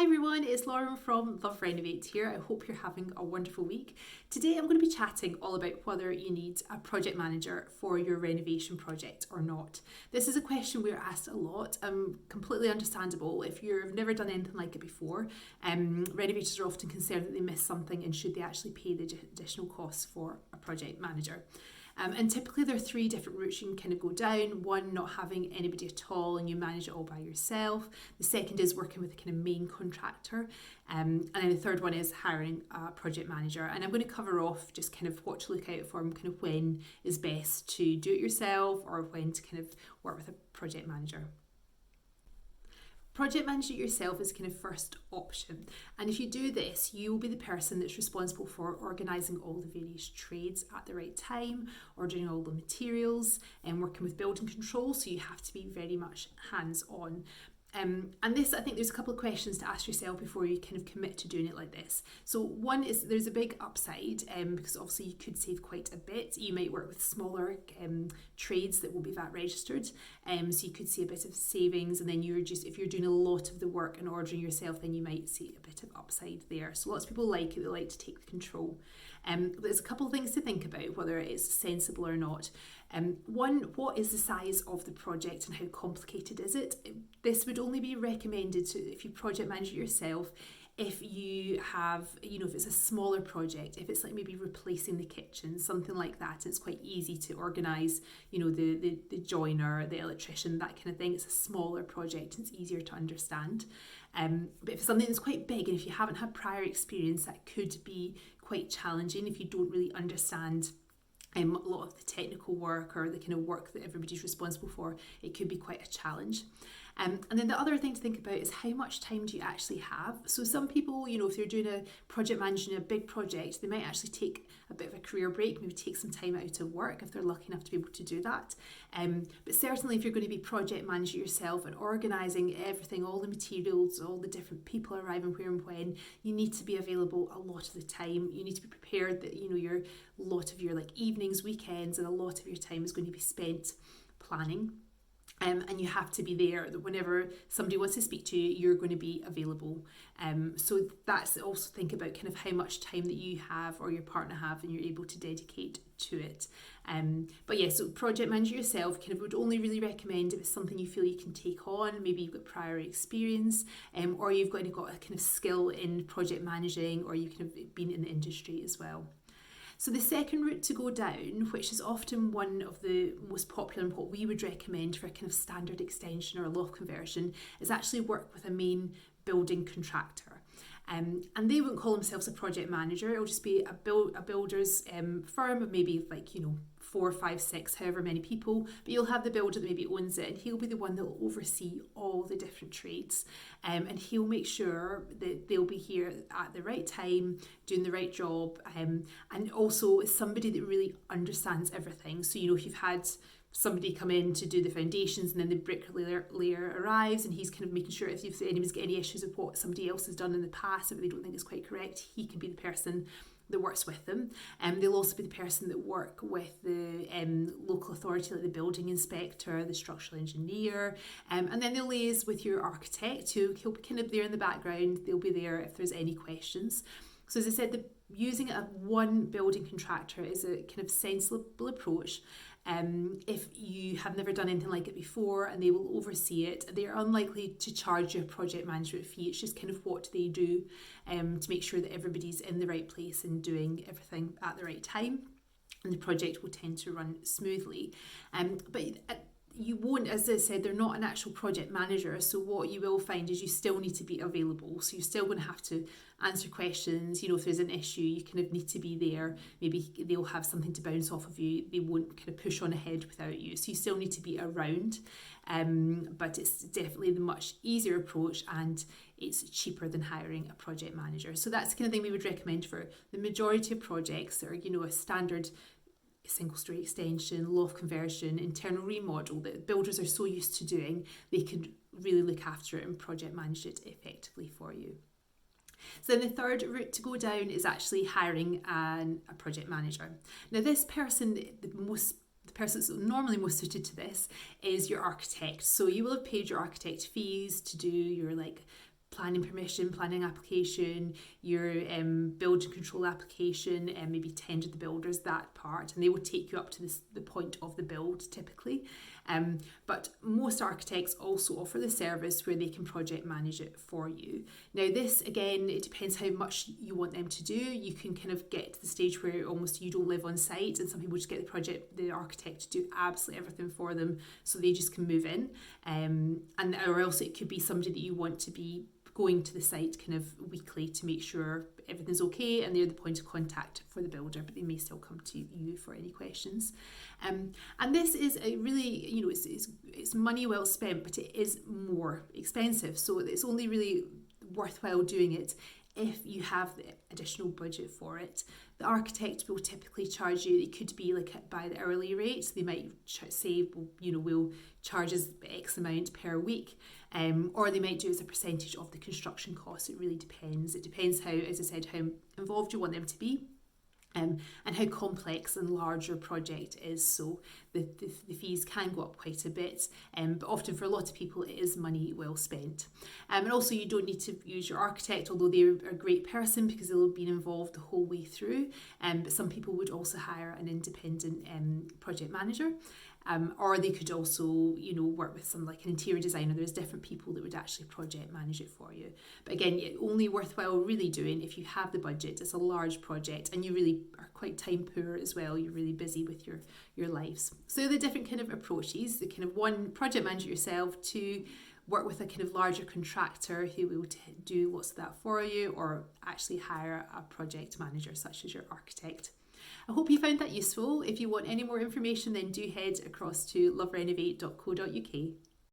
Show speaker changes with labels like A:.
A: Hi everyone, it's Lauren from Love Renovate here. I hope you're having a wonderful week. Today I'm going to be chatting all about whether you need a project manager for your renovation project or not. This is a question we're asked a lot, completely understandable. If you've never done anything like it before, renovators are often concerned that they miss something and should they actually pay the additional costs for a project manager. And typically there are three different routes you can kind of go down. One, not having anybody at all and you manage it all by yourself. The second is working with a kind of main contractor. And then the third one is hiring a project manager. And I'm going to cover off just kind of what to look out for and kind of when is best to do it yourself or when to kind of work with a project manager. Project managing it yourself is kind of first option, and if you do this you will be the person that's responsible for organising all the various trades at the right time, ordering all the materials and working with building control, so you have to be very much hands-on. And this, I think there's a couple of questions to ask yourself before you kind of commit to doing it like this. So one is there's a big upside because obviously you could save quite a bit. You might work with smaller trades that will be VAT registered, so you could see a bit of savings, and then if you're doing a lot of the work and ordering yourself, then you might see a bit of upside there. So lots of people like it, they like to take the control. There's a couple of things to think about whether it's sensible or not. One, what is the size of the project and how complicated is it? This would only be recommended if you project manage it yourself if you have, if it's a smaller project, if it's like maybe replacing the kitchen, something like that. It's quite easy to organise, the joiner, the electrician, that kind of thing. It's a smaller project, it's easier to understand. But if it's something that's quite big and if you haven't had prior experience, that could be quite challenging if you don't really understand a lot of the technical work or the kind of work that everybody's responsible for. It could be quite a challenge. And then the other thing to think about is how much time do you actually have? So some people, if they're doing a project managing a big project, they might actually take a bit of a career break, maybe take some time out of work if they're lucky enough to be able to do that. But certainly if you're going to be project managing yourself and organising everything, all the materials, all the different people arriving where and when, you need to be available a lot of the time. You need to be prepared that, your lot of your evenings, weekends, and a lot of your time is going to be spent planning. And you have to be there that whenever somebody wants to speak to you, you're going to be available. So that's also think about kind of how much time that you have or your partner have and you're able to dedicate to it. But yeah, so project manage yourself kind of would only really recommend if it's something you feel you can take on, maybe you've got prior experience, or you've got a kind of skill in project managing, or you've kind of been in the industry as well. So the second route to go down, which is often one of the most popular and what we would recommend for a kind of standard extension or a loft conversion, is actually work with a main building contractor. And they won't call themselves a project manager, it'll just be a builder's firm of maybe 4, 5, 6, however many people, but you'll have the builder that maybe owns it and he'll be the one that will oversee all the different trades, and he'll make sure that they'll be here at the right time doing the right job, and also is somebody that really understands everything. So if you've had somebody come in to do the foundations and then the bricklayer arrives and he's kind of making sure if anyone's got any issues with what somebody else has done in the past, if they don't think it's quite correct, he can be the person that works with them. They'll also be the person that work with the local authority, like the building inspector, the structural engineer, and then they'll liaise with your architect, who he'll be kind of there in the background. They'll be there if there's any questions. So as I said, using a one building contractor is a kind of sensible approach. If you have never done anything like it before and they will oversee it, they're unlikely to charge you a project management fee. It's just kind of what they do to make sure that everybody's in the right place and doing everything at the right time, and the project will tend to run smoothly. But you won't, as I said, they're not an actual project manager, so what you will find is you still need to be available. So you're still going to have to answer questions. If there's an issue, you kind of need to be there. Maybe they'll have something to bounce off of you. They won't kind of push on ahead without you. So you still need to be around. But it's definitely the much easier approach, and it's cheaper than hiring a project manager. So that's the kind of thing we would recommend for the majority of projects that are, a standard single story extension, loft conversion, internal remodel that builders are so used to doing. They can really look after it and project manage it effectively for you. So then the third route to go down is actually hiring a project manager. Now this person, the person that's normally most suited to this is your architect. So you will have paid your architect fees to do your planning permission, planning application, your building control application, and maybe tender the builders, that part, and they will take you up to the point of the build typically. But most architects also offer the service where they can project manage it for you. Now this, again, it depends how much you want them to do. You can kind of get to the stage where almost you don't live on site, and some people just get the architect to do absolutely everything for them so they just can move in. Or else it could be somebody that you want to be going to the site kind of weekly to make sure everything's okay, and they're the point of contact for the builder, but they may still come to you for any questions. And this is a really, it's money well spent, but it is more expensive. So it's only really worthwhile doing it if you have the additional budget for it. The architect will typically charge you, it could be like by the hourly rate. So they might say, we'll charge us X amount per week, or they might do as a percentage of the construction cost. It really depends. It depends how, as I said, how involved you want them to be. And how complex and large your project is. So the fees can go up quite a bit, but often for a lot of people it is money well spent. And also you don't need to use your architect, although they're a great person because they'll have been involved the whole way through. But some people would also hire an independent project manager. Or they could also, work with some like an interior designer. There's different people that would actually project manage it for you. But again, only worthwhile really doing if you have the budget. It's a large project and you really are quite time poor as well. You're really busy with your lives. So the different kind of approaches, the kind of one, project manage it yourself, two, work with a kind of larger contractor who will do lots of that for you, or actually hire a project manager such as your architect. I hope you found that useful. If you want any more information, then do head across to loverenovate.co.uk.